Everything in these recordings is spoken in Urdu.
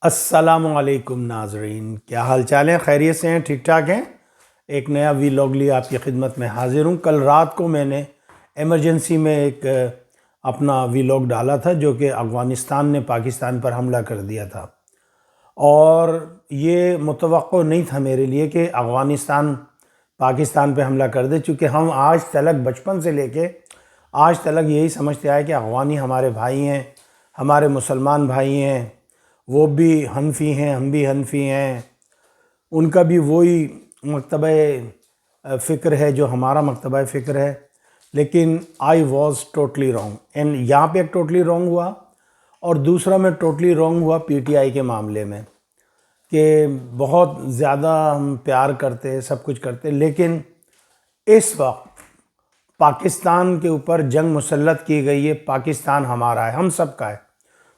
السلام علیکم ناظرین، کیا حال چال ہیں؟ خیریت سے ہیں؟ ٹھیک ٹھاک ہیں؟ ایک نیا ویلاگ لیے آپ کی خدمت میں حاضر ہوں۔ کل رات کو میں نے ایمرجنسی میں ایک اپنا ویلاگ ڈالا تھا جو کہ افغانستان نے پاکستان پر حملہ کر دیا تھا، اور یہ متوقع نہیں تھا میرے لیے کہ افغانستان پاکستان پہ حملہ کر دے، چونکہ ہم آج تلک بچپن سے لے کے آج تلک یہی سمجھتے آئے کہ افغانی ہمارے بھائی ہیں، ہمارے مسلمان بھائی ہیں، وہ بھی حنفی ہیں، ہم بھی حنفی ہیں، ان کا بھی وہی مکتبہ فکر ہے جو ہمارا مکتبہ فکر ہے۔ لیکن I was totally wrong, and یہاں پہ ایک ٹوٹلی رانگ ہوا، اور دوسرا میں ٹوٹلی رانگ ہوا پی ٹی آئی کے معاملے میں، کہ بہت زیادہ ہم پیار کرتے، سب کچھ کرتے، لیکن اس وقت پاکستان کے اوپر جنگ مسلط کی گئی ہے۔ پاکستان ہمارا ہے، ہم سب کا ہے،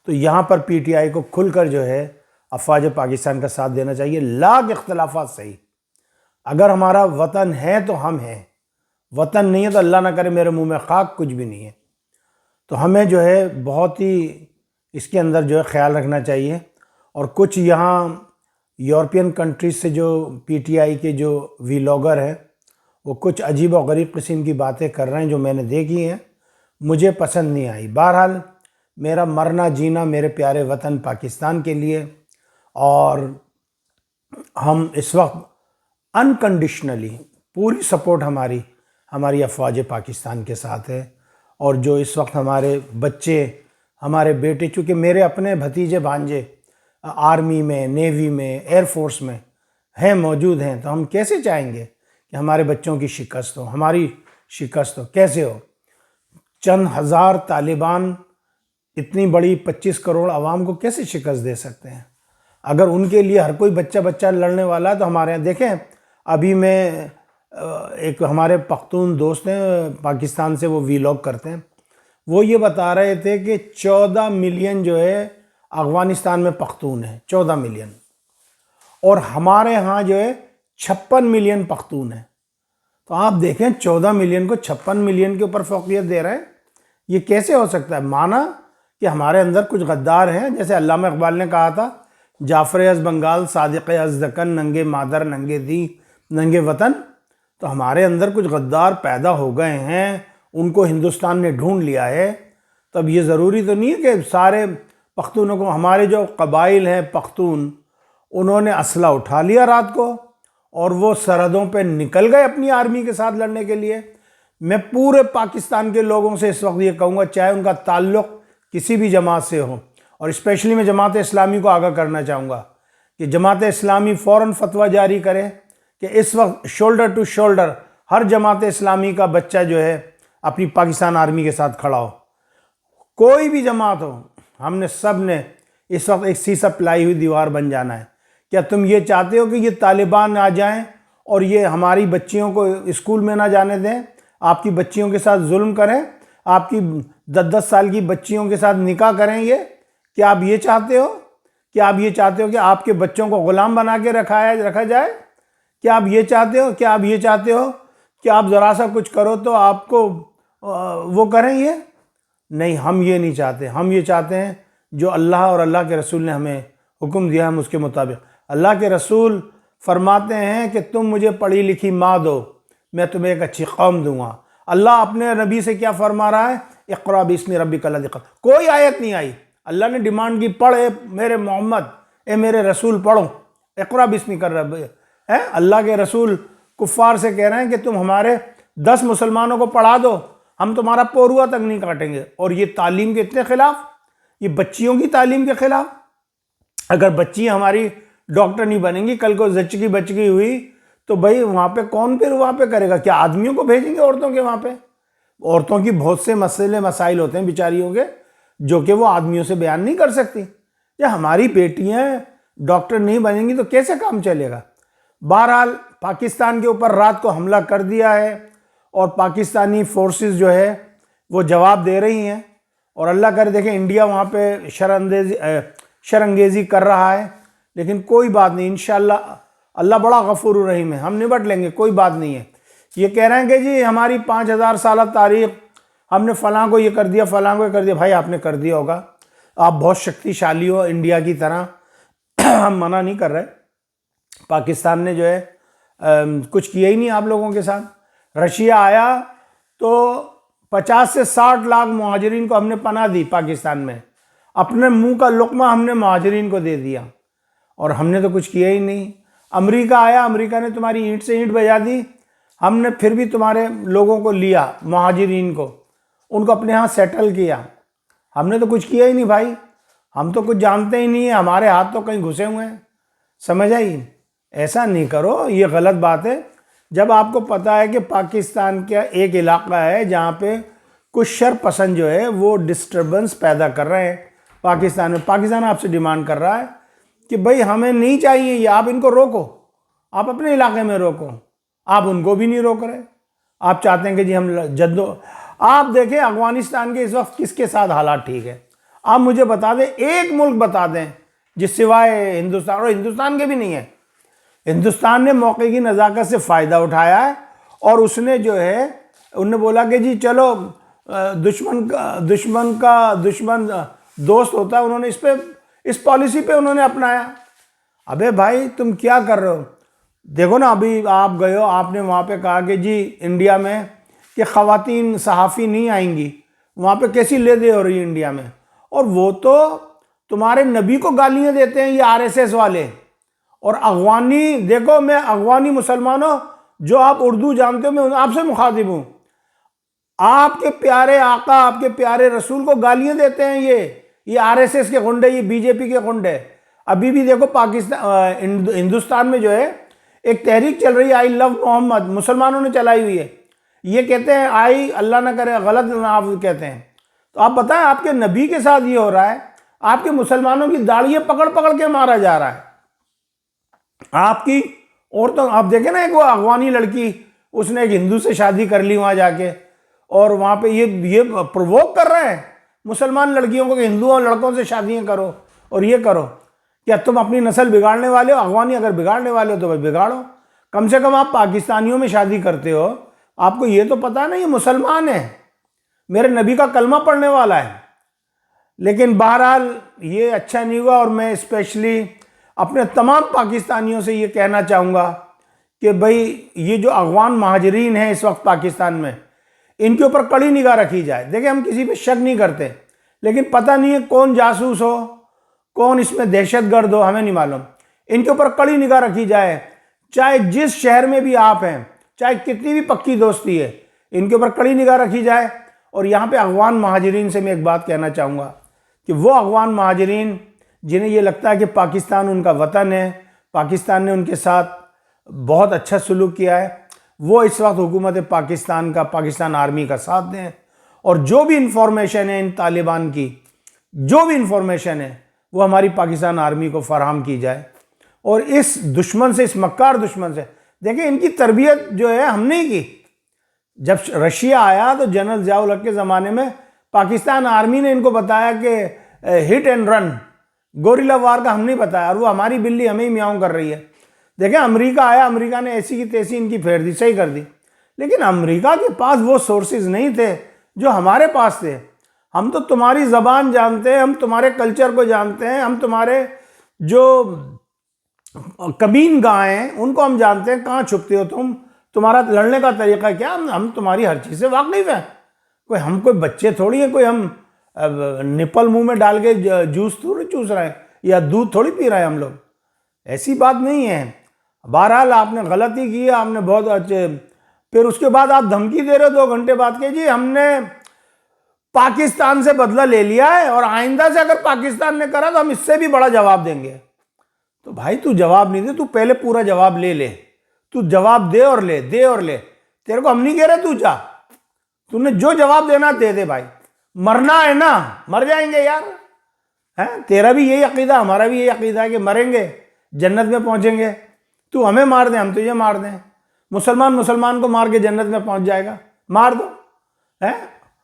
تو یہاں پر پی ٹی آئی کو کھل کر جو ہے افواج پاکستان کا ساتھ دینا چاہیے۔ لاکھ اختلافات صحیح، اگر ہمارا وطن ہے تو ہم ہیں، وطن نہیں ہے تو اللہ نہ کرے میرے منہ میں خاک، کچھ بھی نہیں ہے۔ تو ہمیں جو ہے بہت ہی اس کے اندر جو ہے خیال رکھنا چاہیے۔ اور کچھ یہاں یورپین کنٹریز سے جو پی ٹی آئی کے جو ویلاگر ہیں، وہ کچھ عجیب و غریب قسم کی باتیں کر رہے ہیں جو میں نے دیکھی ہیں، مجھے پسند نہیں آئی۔ بہرحال میرا مرنا جینا میرے پیارے وطن پاکستان کے لیے، اور ہم اس وقت انکنڈیشنلی پوری سپورٹ ہماری افواج پاکستان کے ساتھ ہے۔ اور جو اس وقت ہمارے بچے، ہمارے بیٹے، چونکہ میرے اپنے بھتیجے بھانجے آرمی میں، نیوی میں، ایئر فورس میں ہیں، موجود ہیں، تو ہم کیسے چاہیں گے کہ ہمارے بچوں کی شکست ہو، ہماری شکست ہو؟ کیسے ہو؟ چند ہزار طالبان اتنی بڑی 25 کروڑ عوام کو کیسے شکست دے سکتے ہیں؟ اگر ان کے لیے ہر کوئی بچہ لڑنے والا ہے تو ہمارے یہاں دیکھیں، ابھی میں ایک ہمارے پختون دوست ہیں پاکستان سے، وہ ویلاگ کرتے ہیں، وہ یہ بتا رہے تھے کہ 14 ملین جو ہے افغانستان میں پختون ہیں، 14 ملین، اور ہمارے ہاں جو ہے 56 ملین پختون ہیں۔ تو آپ دیکھیں 14 ملین کو 56 ملین کے اوپر فوقیت دے رہے ہیں، یہ کیسے ہو سکتا ہے؟ مانا کہ ہمارے اندر کچھ غدار ہیں، جیسے علامہ اقبال نے کہا تھا، جعفر از بنگال، صادق از دکن، ننگے مادر ننگے دی ننگے وطن۔ تو ہمارے اندر کچھ غدار پیدا ہو گئے ہیں، ان کو ہندوستان نے ڈھونڈ لیا ہے۔ تو اب یہ ضروری تو نہیں ہے کہ سارے پختونوں کو، ہمارے جو قبائل ہیں پختون، انہوں نے اسلحہ اٹھا لیا رات کو، اور وہ سرحدوں پہ نکل گئے اپنی آرمی کے ساتھ لڑنے کے لیے۔ میں پورے پاکستان کے لوگوں سے اس وقت یہ کہوں گا، چاہے ان کا تعلق کسی بھی جماعت سے ہو، اور اسپیشلی میں جماعت اسلامی کو آگاہ کرنا چاہوں گا کہ جماعت اسلامی فوراً فتویٰ جاری کرے کہ اس وقت شولڈر ٹو شولڈر ہر جماعت اسلامی کا بچہ جو ہے اپنی پاکستان آرمی کے ساتھ کھڑا ہو، کوئی بھی جماعت ہو۔ ہم نے سب نے اس وقت ایک سیسا پلائی ہوئی دیوار بن جانا ہے۔ کیا تم یہ چاہتے ہو کہ یہ طالبان آ جائیں اور یہ ہماری بچیوں کو اسکول میں نہ جانے دیں، آپ کی بچیوں کے ساتھ ظلم کریں، آپ کی 10 سال کی بچیوں کے ساتھ نکاح کریں؟ یہ کیا آپ یہ چاہتے ہو؟ کیا آپ یہ چاہتے ہو کہ آپ کے بچوں کو غلام بنا کے رکھا جائے؟ کیا آپ یہ چاہتے ہو؟ کیا آپ یہ چاہتے ہو کہ آپ ذرا سا کچھ کرو تو آپ کو وہ کریں؟ یہ نہیں، ہم یہ نہیں چاہتے۔ ہم یہ چاہتے ہیں جو اللہ اور اللہ کے رسول نے ہمیں حکم دیا، ہم اس کے مطابق۔ اللہ کے رسول فرماتے ہیں کہ تم مجھے پڑھی لکھی ماں دو، میں تمہیں ایک اچھی قوم دوں گا۔ اللہ اپنے نبی سے کیا فرما رہا ہے؟ اقرأ باسم ربک الذی خلق۔ کوئی آیت نہیں آئی، اللہ نے ڈیمانڈ کی، پڑھ اے میرے محمد، اے میرے رسول، پڑھو، اقرأ باسمک ربک۔ اللہ کے رسول کفار سے کہہ رہے ہیں کہ تم ہمارے 10 مسلمانوں کو پڑھا دو، ہم تمہارا پوروا تک نہیں کاٹیں گے۔ اور یہ تعلیم کے اتنے خلاف، یہ بچیوں کی تعلیم کے خلاف۔ اگر بچیاں ہماری ڈاکٹر نہیں بنیں گی، کل کو زچگی بچگی ہوئی تو بھائی وہاں پہ کون پھر وہاں پہ کرے گا؟ کیا آدمیوں کو بھیجیں گے عورتوں کے وہاں پہ؟ عورتوں کی بہت سے مسائل ہوتے ہیں بیچاریوں کے، جو کہ وہ آدمیوں سے بیان نہیں کر سکتی۔ یا ہماری بیٹیاں ڈاکٹر نہیں بنیں گی تو کیسے کام چلے گا؟ بہرحال پاکستان کے اوپر رات کو حملہ کر دیا ہے، اور پاکستانی فورسز جو ہے وہ جواب دے رہی ہیں، اور اللہ کرے دیکھیں انڈیا وہاں پہ شرانگیزی کر رہا ہے، لیکن کوئی بات نہیں، انشاءاللہ اللہ بڑا غفور الرحیم ہے، ہم نبٹ لیں گے، کوئی بات نہیں ہے۔ یہ کہہ رہے ہیں کہ جی ہماری 5000 سالہ تاریخ، ہم نے فلاں کو یہ کر دیا، فلاں کو یہ کر دیا۔ بھائی آپ نے کر دیا ہوگا، آپ بہت شکتی شالی ہو انڈیا کی طرح، ہم منع نہیں کر رہے، پاکستان نے جو ہے کچھ کیا ہی نہیں آپ لوگوں کے ساتھ۔ رشیا آیا تو 50 سے 60 لاکھ مہاجرین کو ہم نے پناہ دی پاکستان میں، اپنے منہ کا لقمہ ہم نے مہاجرین کو دے دیا، اور ہم نے تو کچھ کیا ہی نہیں۔ امریکہ آیا، امریکہ نے تمہاری اینٹ سے اینٹ بجا دی، ہم نے پھر بھی تمہارے لوگوں کو لیا، مہاجرین کو، ان کو اپنے ہاں سیٹل کیا۔ ہم نے تو کچھ کیا ہی نہیں بھائی، ہم تو کچھ جانتے ہی نہیں ہیں، ہمارے ہاتھ تو کہیں گھسے ہوئے ہیں، سمجھ آئی؟ ایسا نہیں کرو، یہ غلط بات ہے۔ جب آپ کو پتہ ہے کہ پاکستان کا ایک علاقہ ہے جہاں پہ کچھ شر پسند جو ہے وہ ڈسٹربنس پیدا کر رہے ہیں پاکستان میں، پاکستان آپ سے ڈیمانڈ کر رہا ہے کہ بھئی ہمیں نہیں چاہیے یہ، آپ ان کو روکو، آپ اپنے علاقے میں روکو، آپ ان کو بھی نہیں روک رہے۔ آپ چاہتے ہیں کہ جی ہم آپ دیکھیں افغانستان کے اس وقت کس کے ساتھ حالات ٹھیک ہے؟ آپ مجھے بتا دیں، ایک ملک بتا دیں جس سوائے ہندوستان، اور ہندوستان کے بھی نہیں ہے۔ ہندوستان نے موقع کی نزاکت سے فائدہ اٹھایا ہے، اور اس نے جو ہے انہوں نے بولا کہ جی چلو دشمن دوست ہوتا ہے، انہوں نے اس پالیسی پہ انہوں نے اپنایا۔ ابے بھائی تم کیا کر رہے ہو؟ دیکھو نا، ابھی آپ گئے ہو، آپ نے وہاں پہ کہا کہ جی انڈیا میں کہ خواتین صحافی نہیں آئیں گی، وہاں پہ کیسی لے دے ہو رہی ہے انڈیا میں، اور وہ تو تمہارے نبی کو گالیاں دیتے ہیں یہ RSS والے اور افغانی۔ دیکھو میں افغانی مسلمانوں، جو آپ اردو جانتے ہو، میں آپ سے مخاطب ہوں، آپ کے پیارے آقا، آپ کے پیارے رسول کو گالیاں دیتے ہیں یہ RSS کے غنڈے، یہ BJP کے غنڈے۔ ابھی بھی دیکھو پاکستان ہندوستان میں جو ہے ایک تحریک چل رہی ہے، آئی لو محمد، مسلمانوں نے چلائی ہوئی ہے، یہ کہتے ہیں آئی، اللہ نہ کرے غلط آپ کہتے ہیں۔ تو آپ بتائیں، آپ کے نبی کے ساتھ یہ ہو رہا ہے، آپ کے مسلمانوں کی داڑھیاں پکڑ پکڑ کے مارا جا رہا ہے۔ آپ کی عورتوں، آپ دیکھیں نا، ایک وہ افغانی لڑکی، اس نے ایک ہندو سے شادی کر لی وہاں جا کے، اور وہاں پہ یہ پرووک کر رہے ہیں مسلمان لڑکیوں کو کہ ہندوؤں لڑکوں سے شادیاں کرو اور یہ کرو۔ کیا تم اپنی نسل بگاڑنے والے ہو؟ افغانی اگر بگاڑنے والے ہو تو بگاڑو، کم سے کم آپ پاکستانیوں میں شادی کرتے ہو، آپ کو یہ تو پتا نہیں یہ مسلمان ہے، میرے نبی کا کلمہ پڑھنے والا ہے۔ لیکن بہرحال یہ اچھا نہیں ہوا، اور میں اسپیشلی اپنے تمام پاکستانیوں سے یہ کہنا چاہوں گا کہ بھئی یہ جو افغان مہاجرین ہیں اس وقت پاکستان میں، ان کے اوپر کڑی نگاہ رکھی جائے۔ دیکھیں ہم کسی پہ شک نہیں کرتے، لیکن پتہ نہیں ہے کون جاسوس ہو، کون اس میں دہشت گرد ہو، ہمیں نہیں معلوم۔ ان کے اوپر کڑی نگاہ رکھی جائے، چاہے جس شہر میں بھی آپ ہیں، چاہے کتنی بھی پکی دوستی ہے، ان کے اوپر کڑی نگاہ رکھی جائے۔ اور یہاں پہ افغان مہاجرین سے میں ایک بات کہنا چاہوں گا کہ وہ افغان مہاجرین جنہیں یہ لگتا ہے کہ پاکستان ان کا وطن ہے، پاکستان نے ان کے ساتھ بہت اچھا سلوک کیا ہے، وہ اس وقت حکومت پاکستان کا، پاکستان آرمی کا ساتھ دیں، اور جو بھی انفارمیشن ہے ان طالبان کی، جو بھی انفارمیشن ہے وہ ہماری پاکستان آرمی کو فراہم کی جائے۔ اور اس دشمن سے، اس مکار دشمن سے، دیکھیں ان کی تربیت جو ہے ہم نہیں کی۔ جب رشیا آیا تو جنرل ضیاء الحق کے زمانے میں پاکستان آرمی نے ان کو بتایا کہ ہٹ اینڈ رن، گوریلا وار کا ہم نہیں بتایا، اور وہ ہماری بلی ہمیں ہی میاؤں کر رہی ہے۔ دیکھیں امریکہ آیا، امریکہ نے ایسی کی تیسی ان کی پھیر دی، صحیح کر دی، لیکن امریکہ کے پاس وہ سورسز نہیں تھے جو ہمارے پاس تھے۔ ہم تو تمہاری زبان جانتے ہیں، ہم تمہارے کلچر کو جانتے ہیں، ہم تمہارے جو کمین گاہیں ہیں ان کو ہم جانتے ہیں، کہاں چھپتے ہو تم، تمہارا لڑنے کا طریقہ کیا، ہم تمہاری ہر چیز سے واقف ہیں۔ ہم کوئی بچے تھوڑی ہیں، کوئی ہم نپل منہ میں ڈال کے جوس تھوڑی چوس رہے ہیں یا دودھ تھوڑی پی رہے ہیں ہم لوگ، ایسی بات نہیں ہے۔ بہرحال آپ نے غلطی کی، آپ نے بہت اچھے، پھر اس کے بعد آپ دھمکی دے رہے ہو 2 گھنٹے بعد کہ جی ہم نے پاکستان سے بدلہ لے لیا ہے، اور آئندہ سے اگر پاکستان نے کرا تو ہم اس سے بھی بڑا جواب دیں گے۔ تو بھائی تو جواب نہیں دے، تو پہلے پورا جواب لے، تو جواب دے اور لے، دے اور لے، تیرے کو ہم نہیں کہہ رہے تو جا، تو نے جو جواب دینا دے دے بھائی، مرنا ہے نا، مر جائیں گے یار، تیرا بھی یہی عقیدہ، ہمارا بھی یہی عقیدہ ہے کہ مریں گے، جنت میں پہنچیں گے، تو ہمیں مار دیں، ہم تجھے مار دیں، مسلمان کو مار کے جنت میں پہنچ جائے گا، مار دو،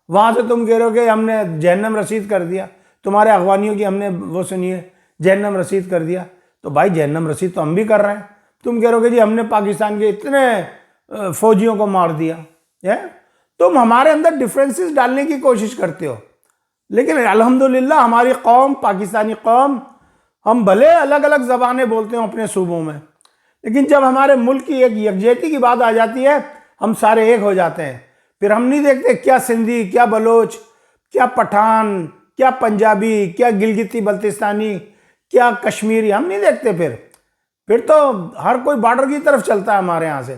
وہاں سے تم کہہ رہے ہو کہ ہم نے جہنم رسید کر دیا، تمہارے افغانیوں کی ہم نے وہ سنی ہے جہنم رسید کر دیا، تو بھائی جہنم رسید تو ہم بھی کر رہے ہیں، تم کہہ رہے ہو کہ جی ہم نے پاکستان کے اتنے فوجیوں کو مار دیا، تم ہمارے اندر ڈفرینسز ڈالنے کی کوشش کرتے ہو، لیکن الحمدللہ ہماری قوم، پاکستانی قوم، ہم بھلے الگ الگ زبانیں بولتے ہیں اپنے صوبوں میں، لیکن جب ہمارے ملک کی ایک یکجہتی کی بات آ جاتی ہے ہم سارے ایک ہو جاتے ہیں۔ پھر ہم نہیں دیکھتے کیا سندھی، کیا بلوچ، کیا پٹھان، کیا پنجابی، کیا گلگتی بلتستانی، کیا کشمیری، ہم نہیں دیکھتے۔ پھر تو ہر کوئی بارڈر کی طرف چلتا ہے ہمارے ہاں سے۔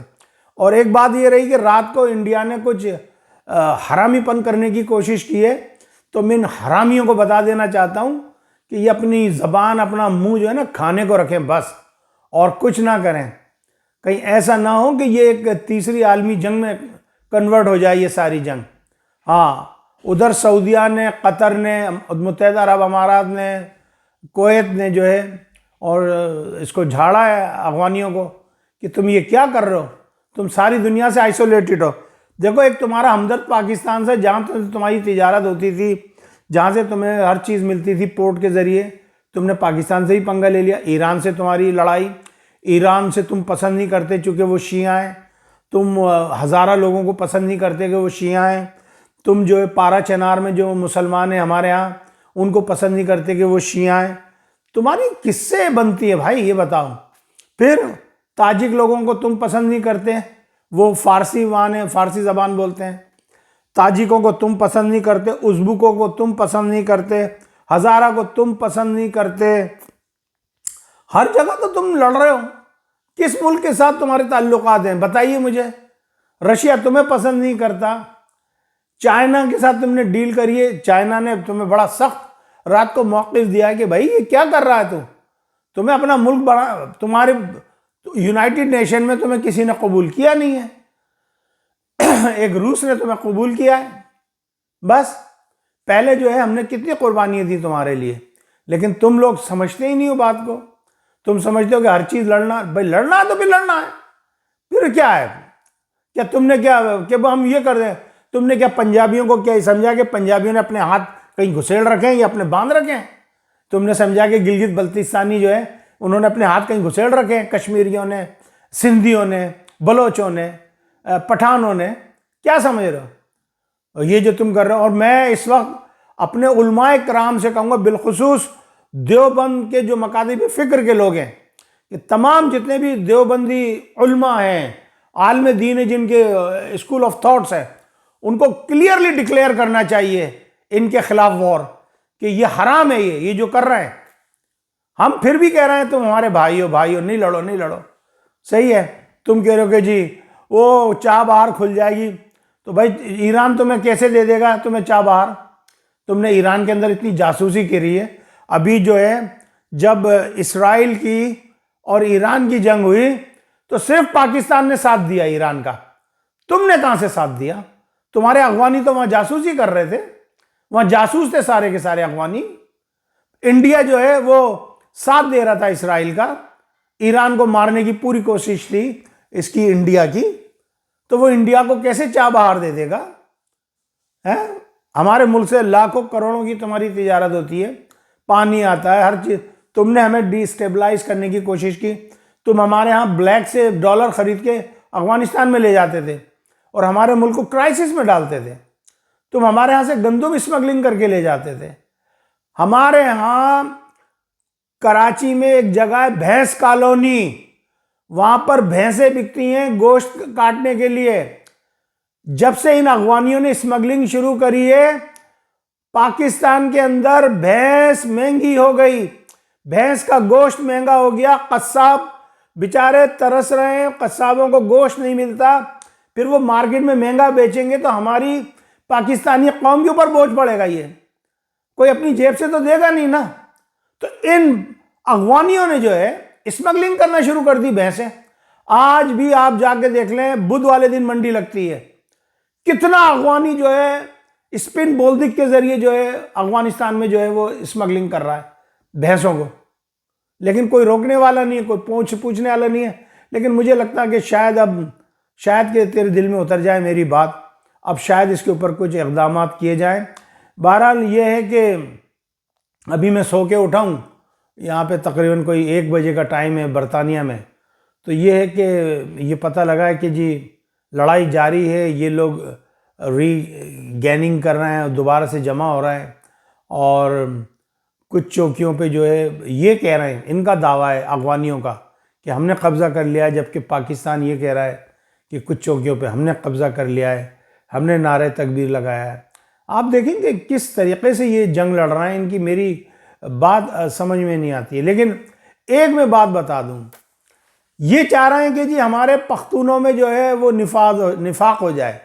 اور ایک بات یہ رہی کہ رات کو انڈیا نے کچھ حرامی پن کرنے کی کوشش کی ہے، تو میں ان حرامیوں کو بتا دینا چاہتا ہوں کہ یہ اپنی زبان، اپنا منہ جو ہے نا کھانے کو رکھیں بس، اور کچھ نہ کریں۔ کہیں ایسا نہ ہو کہ یہ ایک تیسری عالمی جنگ میں کنورٹ ہو جائے یہ ساری جنگ۔ ہاں، ادھر سعودیہ نے، قطر نے، متحدہ عرب امارات نے، کویت نے جو ہے اور اس کو جھاڑا ہے افغانیوں کو کہ تم یہ کیا کر رہے ہو، تم ساری دنیا سے آئسولیٹڈ ہو۔ دیکھو ایک تمہارا ہمدرد پاکستان سے، جہاں تمہاری تجارت ہوتی تھی، جہاں سے تمہیں ہر چیز ملتی تھی پورٹ کے ذریعے، تم نے پاکستان سے ہی پنگا لے لیا۔ ایران سے تمہاری لڑائی، ایران سے تم پسند نہیں کرتے چونکہ وہ شیعہ ہیں، تم ہزارہ لوگوں کو پسند نہیں کرتے کہ وہ شیعہ ہیں، تم جو ہے پارا چنار میں جو مسلمان ہیں ہمارے ہاں ان کو پسند نہیں کرتے کہ وہ شیعہ ہیں۔ تمہاری کس سے بنتی ہے بھائی یہ بتاؤ؟ پھر تاجک لوگوں کو تم پسند نہیں کرتے، وہ فارسی زبان بولتے ہیں، تاجکوں کو تم پسند نہیں کرتے، ازبکوں کو تم پسند نہیں کرتے، ہزارہ کو تم پسند نہیں کرتے، ہر جگہ تو تم لڑ رہے ہو۔ کس ملک کے ساتھ تمہارے تعلقات ہیں بتائیے مجھے؟ رشیا تمہیں پسند نہیں کرتا، چائنا کے ساتھ تم نے ڈیل کری ہے، چائنا نے تمہیں بڑا سخت رات کو موقف دیا ہے کہ بھائی یہ کیا کر رہا ہے تمہیں اپنا ملک بڑا، تمہارے یونائٹڈ نیشن میں تمہیں کسی نے قبول کیا نہیں ہے، ایک روس نے تمہیں قبول کیا ہے۔ بس پہلے جو ہے ہم نے کتنی قربانیاں دی تمہارے لیے، لیکن تم لوگ سمجھتے ہی نہیں ہو بات کو۔ تم سمجھتے ہو کہ ہر چیز لڑنا، بھائی لڑنا ہے تو پھر لڑنا ہے، پھر کیا ہے؟ کیا تم نے کیا کہ ہم یہ کر دیں؟ تم نے کیا پنجابیوں کو کیا سمجھا کہ پنجابیوں نے اپنے ہاتھ کہیں گھسیڑ رکھے ہیں یا اپنے باندھ رکھے ہیں؟ تم نے سمجھا کہ گلگت بلتستانی جو ہے انہوں نے اپنے ہاتھ کہیں گھسیڑ رکھے ہیں؟ کشمیریوں نے، سندھیوں نے، بلوچوں نے، پٹھانوں نے، کیا سمجھ رہے ہو یہ جو تم کر رہے ہو؟ اور میں اس وقت اپنے علماء کرام سے کہوں گا، بالخصوص دیوبند کے جو مکاتب فکر کے لوگ ہیں، کہ تمام جتنے بھی دیوبندی علماء ہیں، عالم دین ہیں، جن کے اسکول آف تھاٹس ہیں، ان کو کلیئرلی ڈکلیئر کرنا چاہیے ان کے خلاف وار، کہ یہ حرام ہے، یہ جو کر رہے ہیں۔ ہم پھر بھی کہہ رہے ہیں تم ہمارے بھائیو نہیں لڑو نہیں لڑو، صحیح ہے۔ تم کہہ رہے ہو کہ جی وہ چابہار کھل جائے گی، تو بھائی ایران تمہیں کیسے دے دے گا تمہیں چابہار؟ تم نے ایران کے اندر اتنی جاسوسی کری ہے۔ ابھی جو ہے جب اسرائیل کی اور ایران کی جنگ ہوئی تو صرف پاکستان نے ساتھ دیا ایران کا، تم نے کہاں سے ساتھ دیا؟ تمہارے افغانی تو وہاں جاسوسی کر رہے تھے، وہاں جاسوس تھے سارے کے سارے افغانی۔ انڈیا جو ہے وہ ساتھ دے رہا تھا اسرائیل کا، ایران کو مارنے کی پوری کوشش تھی اس کی انڈیا کی، تو وہ انڈیا کو کیسے چابہار دے دے گا؟ ہمارے ملک سے لاکھوں کروڑوں کی تمہاری تجارت ہوتی ہے، پانی آتا ہے، ہر چیز۔ تم نے ہمیں ڈی اسٹیبلائز کرنے کی کوشش کی، تم ہمارے ہاں بلیک سے ڈالر خرید کے افغانستان میں لے جاتے تھے اور ہمارے ملک کو کرائسس میں ڈالتے تھے، تم ہمارے ہاں سے گندم اسمگلنگ کر کے لے جاتے تھے۔ ہمارے ہاں کراچی میں ایک جگہ ہے بھینس کالونی، وہاں پر بھینسیں بکتی ہیں گوشت کاٹنے کے لیے۔ جب سے ان افغانیوں نے اسمگلنگ شروع کری ہے، پاکستان کے اندر بھینس مہنگی ہو گئی، بھینس کا گوشت مہنگا ہو گیا، قصاب بیچارے ترس رہے ہیں، قصابوں کو گوشت نہیں ملتا، پھر وہ مارکیٹ میں مہنگا بیچیں گے تو ہماری پاکستانی قوم کے اوپر بوجھ پڑے گا، یہ کوئی اپنی جیب سے تو دے گا نہیں نا۔ تو ان افغانیوں نے جو ہے اسمگلنگ کرنا شروع کر دی بھینسیں۔ آج بھی آپ جا کے دیکھ لیں، بدھ والے دن منڈی لگتی ہے، کتنا افغانی جو ہے اسپن بولدک کے ذریعے جو ہے افغانستان میں جو ہے وہ اسمگلنگ کر رہا ہے بھینسوں کو، لیکن کوئی روکنے والا نہیں ہے، کوئی پوچھنے والا نہیں ہے۔ لیکن مجھے لگتا ہے کہ شاید کہ تیرے دل میں اتر جائے میری بات، اب شاید اس کے اوپر کچھ اقدامات کیے جائیں۔ بہرحال یہ ہے کہ ابھی میں سو کے اٹھا ہوں، یہاں پہ تقریباً کوئی 1 بجے کا ٹائم ہے برطانیہ میں، تو یہ ہے کہ یہ پتہ لگا ہے کہ جی لڑائی جاری ہے، یہ لوگ ری گیننگ کر رہے ہیں، دوبارہ سے جمع ہو رہے ہیں، اور کچھ چوکیوں پہ جو ہے یہ کہہ رہے ہیں، ان کا دعویٰ ہے افغانیوں کا کہ ہم نے قبضہ کر لیا ہے، جبکہ پاکستان یہ کہہ رہا ہے کہ کچھ چوکیوں پہ ہم نے قبضہ کر لیا ہے، ہم نے نعرہ تکبیر لگایا ہے۔ آپ دیکھیں کہ کس طریقے سے یہ جنگ لڑ رہے ہیں، ان کی میری بات سمجھ میں نہیں آتی ہے۔ لیکن ایک میں بات بتا دوں، یہ چاہ رہے ہیں کہ جی ہمارے پختونوں میں جو ہے وہ نفاق ہو جائے،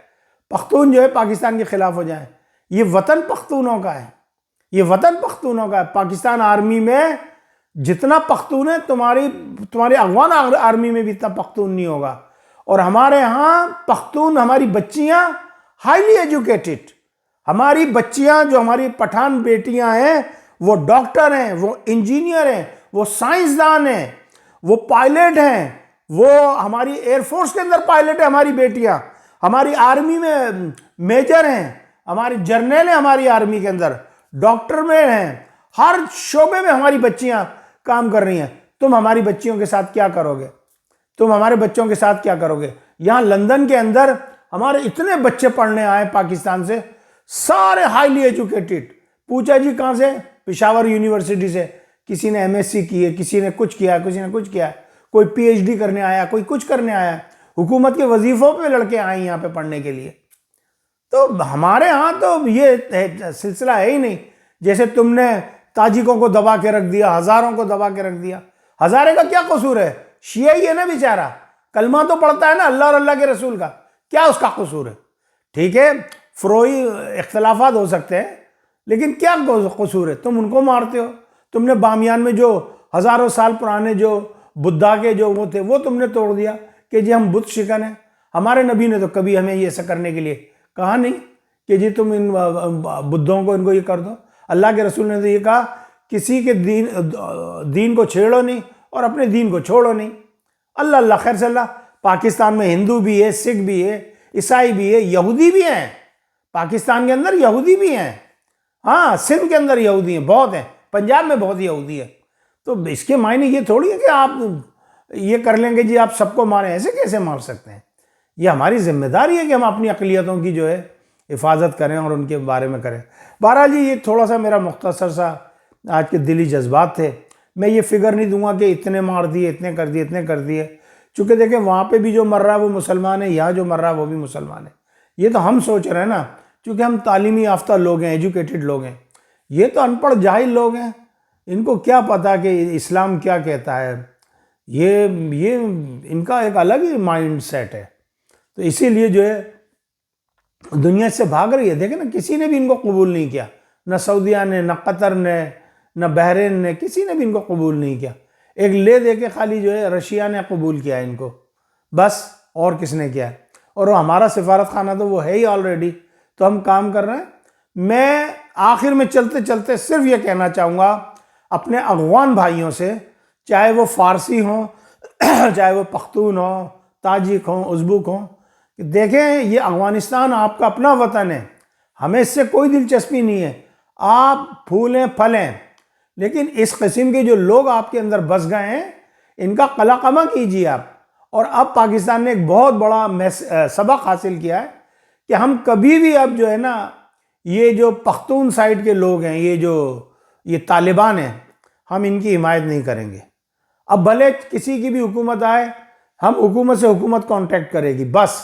پختون جو ہے پاکستان کے خلاف ہو جائیں۔ یہ وطن پختونوں کا ہے، یہ وطن پختونوں کا ہے۔ پاکستان آرمی میں جتنا پختون ہے، تمہاری افغان آرمی میں بھی اتنا پختون نہیں ہوگا۔ اور ہمارے ہاں پختون، ہماری بچیاں ہائیلی ایجوکیٹڈ، ہماری بچیاں جو ہماری پٹھان بیٹیاں ہیں وہ ڈاکٹر ہیں، وہ انجینئر ہیں، وہ سائنسدان ہیں، وہ پائلٹ ہیں، وہ ہماری ایئر فورس کے اندر پائلٹ ہیں ہماری بیٹیاں، ہماری آرمی میں میجر ہیں، ہماری جرنیل ہیں، ہماری آرمی کے اندر ڈاکٹر میں ہیں، ہر شعبے میں ہماری بچیاں کام کر رہی ہیں۔ تم ہماری بچیوں کے ساتھ کیا کرو گے؟ تم ہمارے بچوں کے ساتھ کیا کرو گے؟ یہاں لندن کے اندر ہمارے اتنے بچے پڑھنے آئے پاکستان سے، سارے ہائیلی ایجوکیٹڈ۔ پوچھا جی کہاں سے؟ پشاور یونیورسٹی سے۔ کسی نے ایم ایس سی کی ہے، کسی نے کچھ کیا، کسی نے کچھ کیا، کوئی پی ایچ ڈی کرنے آیا، کوئی کچھ کرنے آیا۔ حکومت کے وظیفوں پہ لڑکے آئے یہاں پہ پڑھنے کے لیے۔ تو ہمارے ہاں تو یہ سلسلہ ہے ہی نہیں۔ جیسے تم نے تاجکوں کو دبا کے رکھ دیا، ہزاروں کو دبا کے رکھ دیا۔ ہزارے کا کیا قصور ہے؟ شیعہ ہی ہے نا بیچارہ، کلمہ تو پڑھتا ہے نا اللہ اور اللہ کے رسول کا، کیا اس کا قصور ہے؟ ٹھیک ہے فروئی اختلافات ہو سکتے ہیں، لیکن کیا قصور ہے؟ تم ان کو مارتے ہو۔ تم نے بامیان میں جو ہزاروں سال پرانے جو بدھا کے جو وہ تھے وہ تم نے توڑ دیا کہ جی ہم بت شکن ہیں۔ ہمارے نبی نے تو کبھی ہمیں یہ ایسا کرنے کے لیے کہا نہیں کہ جی تم ان بدھوں کو ان کو یہ کر دو۔ اللہ کے رسول نے تو یہ کہا کسی کے دین کو چھیڑو نہیں اور اپنے دین کو چھوڑو نہیں۔ اللہ اللہ خیر صلی اللہ۔ پاکستان میں ہندو بھی ہے، سکھ بھی ہے، عیسائی بھی ہے، یہودی بھی ہیں۔ پاکستان کے اندر یہودی بھی ہیں، ہاں سندھ کے اندر یہودی ہیں، بہت ہیں، پنجاب میں بہت یہودی ہے۔ تو اس کے معنی یہ تھوڑی ہے کہ آپ یہ کر لیں گے جی آپ سب کو ماریں۔ ایسے کیسے مار سکتے ہیں؟ یہ ہماری ذمہ داری ہے کہ ہم اپنی اقلیتوں کی جو ہے حفاظت کریں اور ان کے بارے میں کریں۔ بہرحال جی یہ تھوڑا سا میرا مختصر سا آج کے دلی جذبات تھے۔ میں یہ فگر نہیں دوں گا کہ اتنے مار دیے، اتنے کر دیے، اتنے کر دیے، چونکہ دیکھیں وہاں پہ بھی جو مر رہا ہے وہ مسلمان ہے، یہاں جو مر رہا ہے وہ بھی مسلمان ہے۔ یہ تو ہم سوچ رہے ہیں نا، چونکہ ہم تعلیمی یافتہ لوگ ہیں، ایجوکیٹڈ لوگ ہیں۔ یہ تو ان پڑھ جاہل لوگ ہیں، ان کو کیا پتا کہ اسلام کیا کہتا ہے۔ یہ ان کا ایک الگ ہی مائنڈ سیٹ ہے۔ تو اسی لیے جو ہے دنیا سے بھاگ رہی ہے۔ دیکھیں نا کسی نے بھی ان کو قبول نہیں کیا، نہ سعودیہ نے، نہ قطر نے، نہ بحرین نے، کسی نے بھی ان کو قبول نہیں کیا۔ ایک لے دے کے خالی جو ہے رشیا نے قبول کیا ہے ان کو، بس، اور کس نے کیا ہے؟ اور وہ ہمارا سفارت خانہ تو وہ ہے ہی آلریڈی، تو ہم کام کر رہے ہیں۔ میں آخر میں چلتے چلتے صرف یہ کہنا چاہوں گا اپنے افغان بھائیوں سے، چاہے وہ فارسی ہوں، چاہے وہ پختون ہوں، تاجک ہوں، ازبک ہوں، کہ دیکھیں یہ افغانستان آپ کا اپنا وطن ہے، ہمیں اس سے کوئی دلچسپی نہیں ہے، آپ پھولیں پھلیں، لیکن اس قسم کے جو لوگ آپ کے اندر بس گئے ہیں ان کا قلقمہ کیجیے آپ۔ اور اب پاکستان نے ایک بہت بڑا سبق حاصل کیا ہے کہ ہم کبھی بھی اب جو ہے نا یہ جو پختون سائڈ کے لوگ ہیں، یہ طالبان ہیں، ہم ان کی حمایت نہیں کریں گے۔ اب بھلے کسی کی بھی حکومت آئے، ہم حکومت سے حکومت کانٹیکٹ کرے گی بس،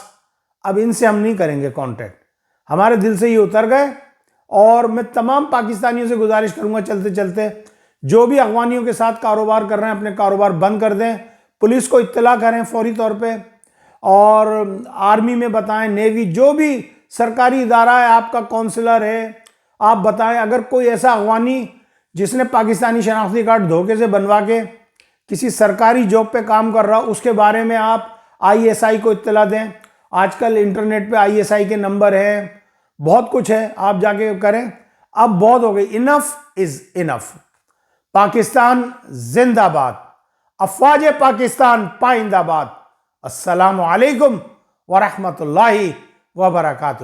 اب ان سے ہم نہیں کریں گے کانٹیکٹ، ہمارے دل سے یہ اتر گئے۔ اور میں تمام پاکستانیوں سے گزارش کروں گا چلتے چلتے، جو بھی افغانیوں کے ساتھ کاروبار کر رہے ہیں اپنے کاروبار بند کر دیں، پولیس کو اطلاع کریں فوری طور پہ، اور آرمی میں بتائیں، نیوی، جو بھی سرکاری ادارہ ہے، آپ کا کونسلر ہے، آپ بتائیں اگر کوئی ایسا افغانی جس نے پاکستانی شناختی کارڈ دھوکے سے بنوا کے کسی سرکاری جاب پہ کام کر رہا، اس کے بارے میں آپ آئی ایس آئی کو اطلاع دیں۔ آج کل انٹرنیٹ پہ آئی ایس آئی کے نمبر ہیں، بہت کچھ ہے، آپ جا کے کریں۔ اب بہت ہو گئی، انف از انف۔ پاکستان زندہ باد، افواج پاکستان پائندہ باد۔ السلام علیکم ورحمۃ اللہ وبرکاتہ۔